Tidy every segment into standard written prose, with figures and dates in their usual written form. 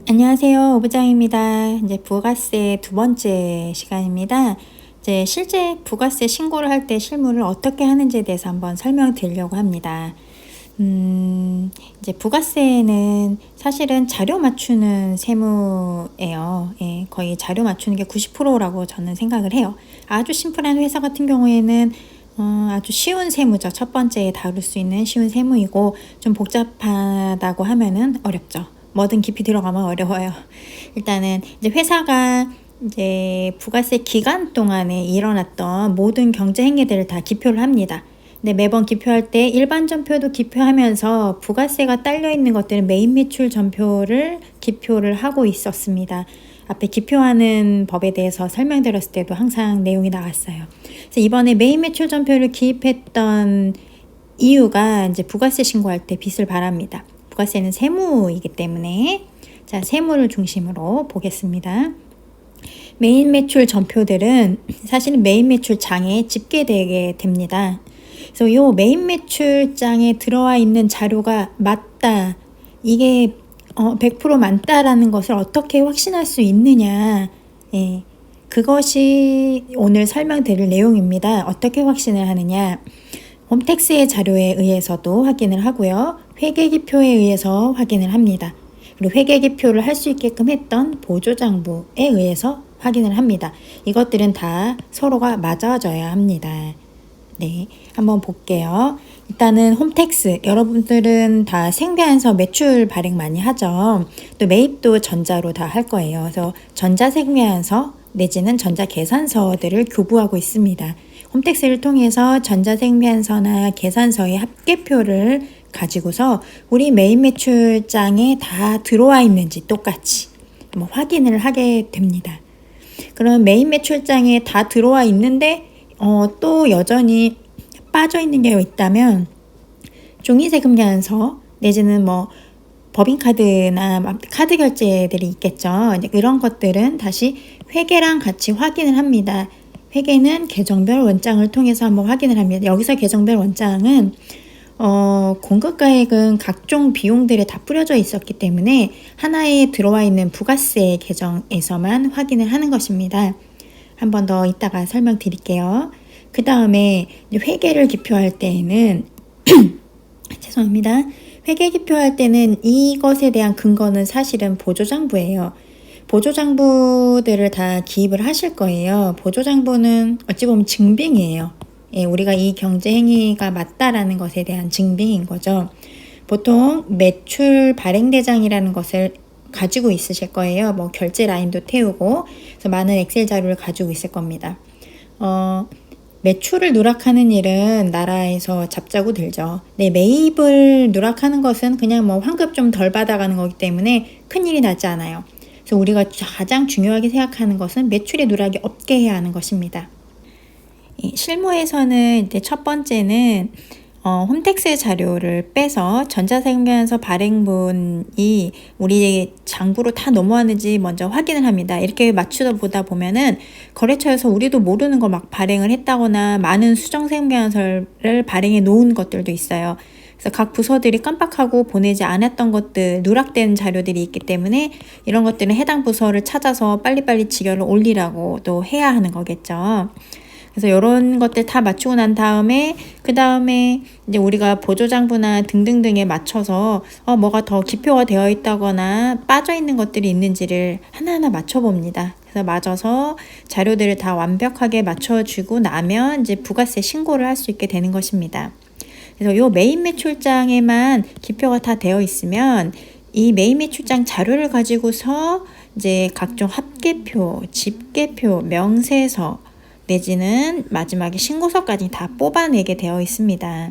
안녕하세요. 오부장입니다. 이제 부가세 두 번째 시간입니다. 이제 실제 부가세 신고를 할 때 실무를 어떻게 하는지에 대해서 한번 설명드리려고 합니다. 이제 부가세는 사실은 자료 맞추는 세무예요. 예, 거의 자료 맞추는 게 90%라고 저는 생각을 해요. 아주 심플한 회사 같은 경우에는 아주 쉬운 세무죠. 첫 번째에 다룰 수 있는 쉬운 세무이고, 좀 복잡하다고 하면은 어렵죠. 뭐든 깊이 들어가면 어려워요. 일단은 이제 회사가 이제 부가세 기간 동안에 일어났던 모든 경제 행위들을 다 기표를 합니다. 근데 매번 기표할 때 일반 전표도 기표하면서 부가세가 딸려 있는 것들은 메인 매출 전표를 기표를 하고 있었습니다. 앞에 기표하는 법에 대해서 설명드렸을 때도 항상 내용이 나왔어요. 그래서 이번에 메인 매출 전표를 기입했던 이유가 이제 부가세 신고할 때 빚을 바랍니다. 부가세는 세무이기 때문에, 자, 세무를 중심으로 보겠습니다. 메인 매출 전표들은 사실은 메인 매출장에 집계되게 됩니다. 그래서 이 메인 매출장에 들어와 있는 자료가 맞다, 이게 100% 맞다라는 것을 어떻게 확신할 수 있느냐, 예, 그것이 오늘 설명드릴 내용입니다. 어떻게 확신을 하느냐, 홈택스의 자료에 의해서도 확인을 하고요, 회계기표에 의해서 확인을 합니다. 그리고 회계기표를 할 수 있게끔 했던 보조장부에 의해서 확인을 합니다. 이것들은 다 서로가 맞아져야 합니다. 네, 한번 볼게요. 일단은 홈택스, 여러분들은 다 생배한서 매출 발행 많이 하죠. 또 매입도 전자로 다 할 거예요. 그래서 전자생배한서 내지는 전자계산서들을 교부하고 있습니다. 홈택스를 통해서 전자생배한서나 계산서의 합계표를 가지고서 우리 메인 매출장에 다 들어와 있는지 똑같이 한번 확인을 하게 됩니다. 그럼 메인 매출장에 다 들어와 있는데 또 여전히 빠져 있는 게 있다면 종이세금계산서 내지는 뭐 법인카드나 카드 결제들이 있겠죠. 이제 이런 것들은 다시 회계랑 같이 확인을 합니다. 회계는 계정별 원장을 통해서 한번 확인을 합니다. 여기서 계정별 원장은 공급가액은 각종 비용들에 다 뿌려져 있었기 때문에 하나에 들어와 있는 부가세 계정에서만 확인을 하는 것입니다. 한 번 더 이따가 설명드릴게요. 그 다음에 회계를 기표할 때에는 죄송합니다. 회계 기표할 때는 이것에 대한 근거는 사실은 보조장부예요. 보조장부들을 다 기입을 하실 거예요. 보조장부는 어찌 보면 증빙이에요. 예, 우리가 이 경제행위가 맞다라는 것에 대한 증빙인 거죠. 보통 매출 발행대장이라는 것을 가지고 있으실 거예요. 뭐 결제 라인도 태우고, 그래서 많은 엑셀 자료를 가지고 있을 겁니다. 매출을 누락하는 일은 나라에서 잡자고 들죠. 네, 매입을 누락하는 것은 그냥 뭐 환급 좀 덜 받아가는 거기 때문에 큰일이 나지 않아요. 그래서 우리가 가장 중요하게 생각하는 것은 매출의 누락이 없게 해야 하는 것입니다. 실무에서는 이제 첫 번째는 홈택스 자료를 빼서 전자생배한서 발행분이 우리 장부로 다 넘어왔는지 먼저 확인을 합니다. 이렇게 맞추다 보다 보면은 거래처에서 우리도 모르는 거 막 발행을 했다거나 많은 수정생배한서를 발행해 놓은 것들도 있어요. 그래서 각 부서들이 깜빡하고 보내지 않았던 것들, 누락된 자료들이 있기 때문에 이런 것들은 해당 부서를 찾아서 빨리빨리 지결을 올리라고 또 해야 하는 거겠죠. 그래서 이런 것들 다 맞추고 난 다음에 그 다음에 이제 우리가 보조장부나 등등등에 맞춰서 뭐가 더 기표가 되어 있다거나 빠져 있는 것들이 있는지를 하나하나 맞춰봅니다. 그래서 맞아서 자료들을 다 완벽하게 맞춰주고 나면 이제 부가세 신고를 할 수 있게 되는 것입니다. 그래서 요 메인 매출장에만 기표가 다 되어 있으면 이 메인 매출장 자료를 가지고서 이제 각종 합계표, 집계표, 명세서 내지는 마지막에 신고서까지 다 뽑아내게 되어 있습니다.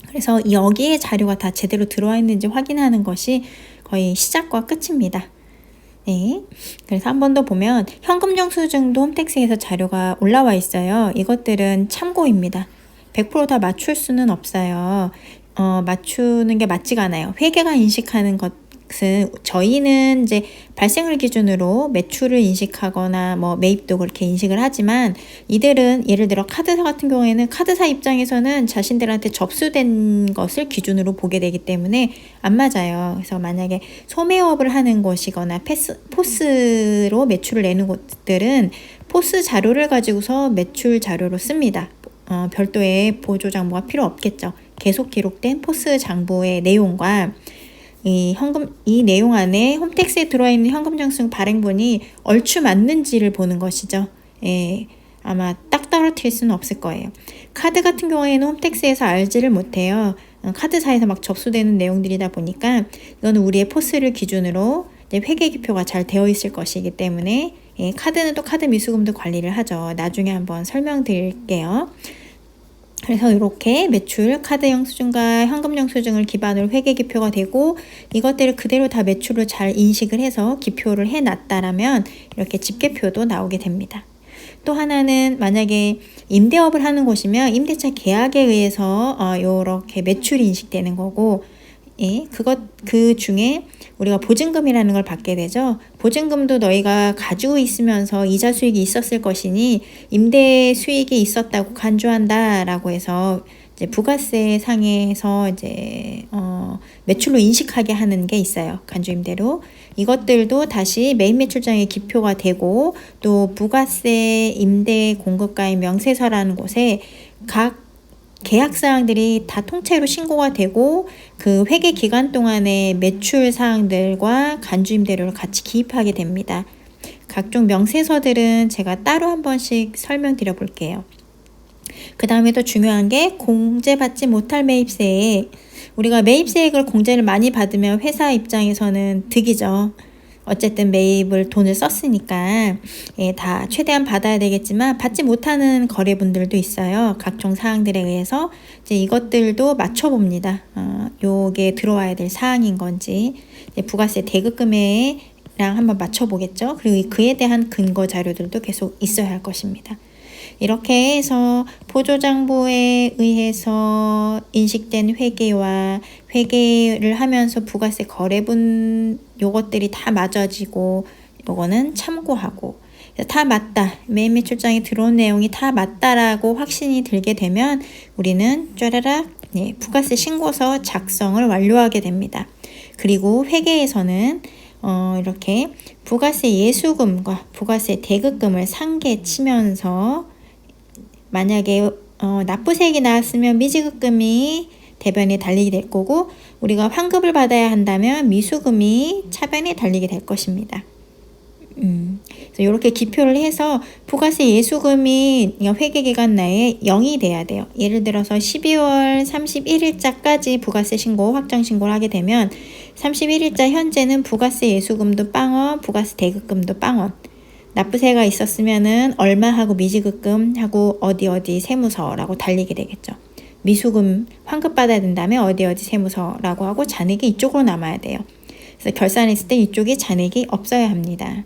그래서 여기에 자료가 다 제대로 들어와 있는지 확인하는 것이 거의 시작과 끝입니다. 네, 그래서 한 번 더 보면 현금영수증도 홈택스에서 자료가 올라와 있어요. 이것들은 참고입니다. 100% 다 맞출 수는 없어요. 맞추는 게 맞지가 않아요. 회계가 인식하는 것 것은 저희는 이제 발생을 기준으로 매출을 인식하거나 뭐 매입도 그렇게 인식을 하지만 이들은 예를 들어 카드사 같은 경우에는 카드사 입장에서는 자신들한테 접수된 것을 기준으로 보게 되기 때문에 안 맞아요. 그래서 만약에 소매업을 하는 곳이거나 포스로 매출을 내는 곳들은 포스 자료를 가지고서 매출 자료로 씁니다. 별도의 보조 장부가 필요 없겠죠. 계속 기록된 포스 장부의 내용과 이 내용 안에 홈택스에 들어와 있는 현금정수증 발행본이 얼추 맞는지를 보는 것이죠. 예, 아마 딱 떨어뜨릴 수는 없을 거예요. 카드 같은 경우에는 홈택스에서 알지를 못해요. 카드사에서 막 접수되는 내용들이다 보니까 이거는 우리의 포스를 기준으로 회계기표가 잘 되어 있을 것이기 때문에 카드는 또 카드 미수금도 관리를 하죠. 나중에 한번 설명드릴게요. 그래서 이렇게 매출, 카드 영수증과 현금 영수증을 기반으로 회계기표가 되고 이것들을 그대로 다 매출을 잘 인식을 해서 기표를 해놨다라면 이렇게 집계표도 나오게 됩니다. 또 하나는 만약에 임대업을 하는 곳이면 임대차 계약에 의해서 이렇게 매출이 인식되는 거고 그 중에 우리가 보증금이라는 걸 받게 되죠. 보증금도 너희가 가지고 있으면서 이자 수익이 있었을 것이니 임대 수익이 있었다고 간주한다라고 해서 이제 부가세 상에서 이제 매출로 인식하게 하는 게 있어요. 간주임대로. 이것들도 다시 매입 매출장에 기표가 되고 또 부가세 임대 공급가의 명세서라는 곳에 각 계약사항들이 다 통째로 신고가 되고 그 회계 기간 동안의 매출 사항들과 간주임대료를 같이 기입하게 됩니다. 각종 명세서들은 제가 따로 한 번씩 설명드려 볼게요. 그 다음에 또 중요한 게 공제받지 못할 매입세액. 우리가 매입세액을 공제를 많이 받으면 회사 입장에서는 득이죠. 어쨌든 매입을 돈을 썼으니까 다 최대한 받아야 되겠지만 받지 못하는 거래분들도 있어요. 각종 사항들에 의해서 이제 이것들도 맞춰봅니다. 요게 들어와야 될 사항인 건지 부가세 대급금액랑 한번 맞춰보겠죠. 그리고 그에 대한 근거 자료들도 계속 있어야 할 것입니다. 이렇게 해서 보조장부에 의해서 인식된 회계와 회계를 하면서 부가세 거래분 요것들이 다 맞아지고 요거는 참고하고 다 맞다. 매입 매출장에 들어온 내용이 다 맞다라고 확신이 들게 되면 우리는 쫘라락 부가세 신고서 작성을 완료하게 됩니다. 그리고 회계에서는 이렇게 부가세 예수금과 부가세 대급금을 상계 치면서 만약에 납부세액이 나왔으면 미지급금이 대변에 달리게 될 거고 우리가 환급을 받아야 한다면 미수금이 차변에 달리게 될 것입니다. 그래서 이렇게 기표를 해서 부가세 예수금이 회계기간 내에 0이 돼야 돼요. 예를 들어서 12월 31일자까지 부가세 신고, 확정 신고를 하게 되면 31일자 현재는 부가세 예수금도 빵원, 부가세 대급금도 빵원. 납부세가 있었으면은 얼마하고 미지급금하고 어디 세무서라고 달리게 되겠죠. 미수금 환급받아야 된다면 어디 세무서라고 하고 잔액이 이쪽으로 남아야 돼요. 그래서 결산했을 때 이쪽에 잔액이 없어야 합니다.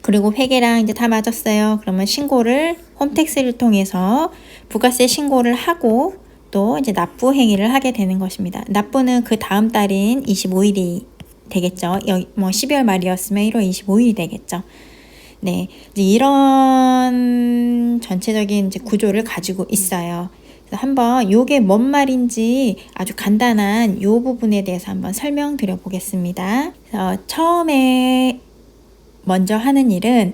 그리고 회계랑 이제 다 맞았어요. 그러면 신고를 홈택스를 통해서 부가세 신고를 하고 또 이제 납부 행위를 하게 되는 것입니다. 납부는 그 다음 달인 25일이 되겠죠. 뭐 12월 말이었으면 1월 25일이 되겠죠. 네, 이제 이런 전체적인 이제 구조를 가지고 있어요. 그래서 한번 요게 뭔 말인지 아주 간단한 요 부분에 대해서 한번 설명드려 보겠습니다. 그래서 처음에 먼저 하는 일은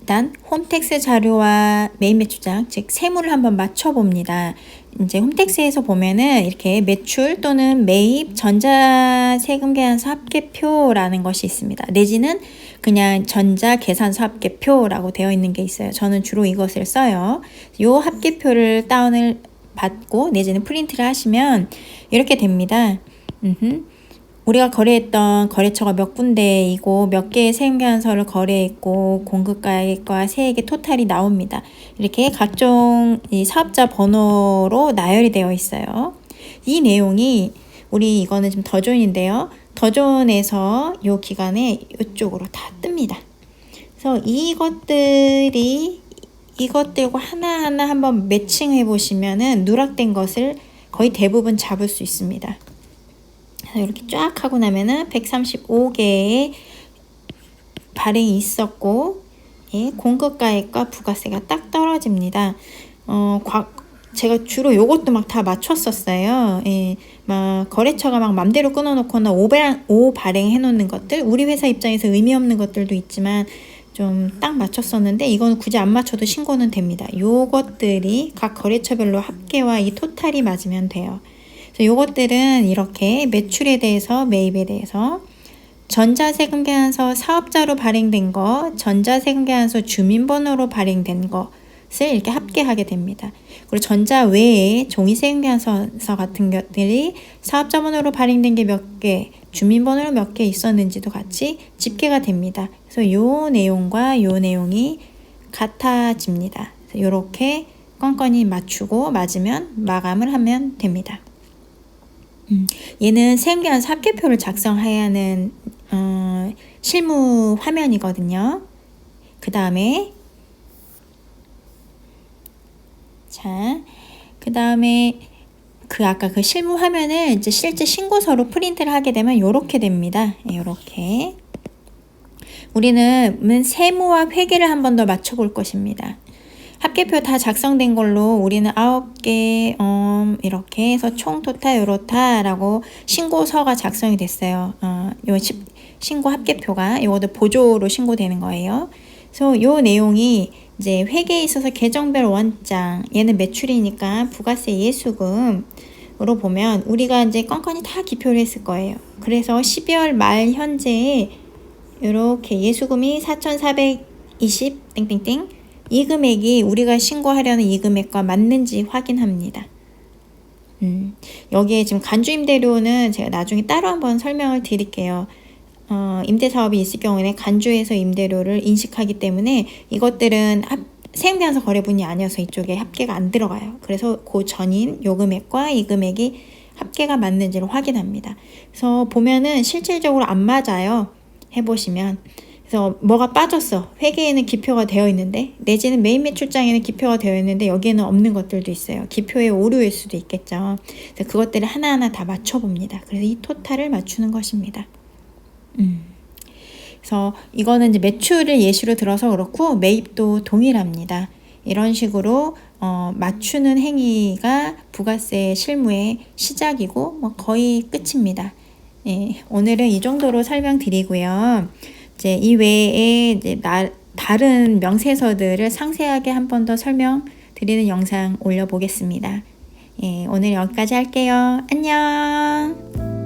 일단 홈택스 자료와 매입 매출장, 즉 세무를 한번 맞춰봅니다. 이제 홈택스에서 보면은 이렇게 매출 또는 매입 전자세금계산서 합계표라는 것이 있습니다. 내지는 그냥 전자계산서 합계표라고 되어 있는 게 있어요. 저는 주로 이것을 써요. 이 합계표를 다운을 받고 내지는 프린트를 하시면 이렇게 됩니다. 우리가 거래했던 거래처가 몇 군데이고 몇 개의 세금계산서를 거래했고 공급가액과 세액의 토탈이 나옵니다. 이렇게 각종 이 사업자 번호로 나열이 되어 있어요. 이 내용이 우리 이거는 좀 더존인데요. 더존에서 이 기간에 이쪽으로 다 뜹니다. 그래서 이것들과 하나하나 한번 매칭해 보시면은 누락된 것을 거의 대부분 잡을 수 있습니다. 이렇게 쫙 하고 나면은 135개의 발행이 있었고, 예, 공급가액과 부가세가 딱 떨어집니다. 제가 주로 요것도 막 다 맞췄었어요. 예, 막 거래처가 막 맘대로 끊어놓거나 오발행 해놓는 것들, 우리 회사 입장에서 의미 없는 것들도 있지만 좀 딱 맞췄었는데 이건 굳이 안 맞춰도 신고는 됩니다. 요것들이 각 거래처별로 합계와 이 토탈이 맞으면 돼요. 그래서 요것들은 이렇게 매출에 대해서, 매입에 대해서, 전자세금계산서 사업자로 발행된 거, 전자세금계산서 주민번호로 발행된 것을 이렇게 합계하게 됩니다. 그리고 전자 외에 종이세금계산서 같은 것들이 사업자 번호로 발행된 게 몇 개, 주민번호로 몇 개 있었는지도 같이 집계가 됩니다. 그래서 요 내용과 요 내용이 같아집니다. 이렇게 건건히 맞추고 맞으면 마감을 하면 됩니다. 얘는 세금계산서 합계표를 작성해야 하는 실무 화면이거든요. 그 다음에 아까 그 실무 화면을 이제 실제 신고서로 프린트를 하게 되면 이렇게 됩니다. 이렇게 우리는 세무와 회계를 한 번 더 맞춰볼 것입니다. 합계표 다 작성된 걸로 우리는 9개 이렇게 해서 총 토탈 요렇다라고 신고서가 작성이 됐어요. 요 신고 합계표가 이것도 보조로 신고되는 거예요. 그래서 요 내용이 이제 회계에 있어서 계정별 원장, 얘는 매출이니까 부가세 예수금으로 보면 우리가 이제 건건히 다 기표를 했을 거예요. 그래서 12월 말 현재에 이렇게 예수금이 4,420 땡땡땡, 이 금액이 우리가 신고하려는 이 금액과 맞는지 확인합니다. 여기에 지금 간주임대료는 제가 나중에 따로 한번 설명을 드릴게요. 임대사업이 있을 경우에는 간주에서 임대료를 인식하기 때문에 이것들은 세금계산서 거래분이 아니어서 이쪽에 합계가 안 들어가요. 그래서 그 전인 요 금액과 이 금액이 합계가 맞는지를 확인합니다. 그래서 보면은 실질적으로 안 맞아요. 해보시면. 그래서 뭐가 빠졌어. 회계에는 기표가 되어 있는데, 내지는 메인 매출장에는 기표가 되어 있는데 여기에는 없는 것들도 있어요. 기표의 오류일 수도 있겠죠. 그래서 그것들을 하나하나 다 맞춰봅니다. 그래서 이 토탈을 맞추는 것입니다. 그래서 이거는 이제 매출을 예시로 들어서 그렇고 매입도 동일합니다. 이런 식으로 맞추는 행위가 부가세 실무의 시작이고 뭐 거의 끝입니다. 예, 오늘은 이 정도로 설명드리고요. 이제 이 외에 이제 다른 명세서들을 상세하게 한 번 더 설명드리는 영상 올려보겠습니다. 예, 오늘 여기까지 할게요. 안녕.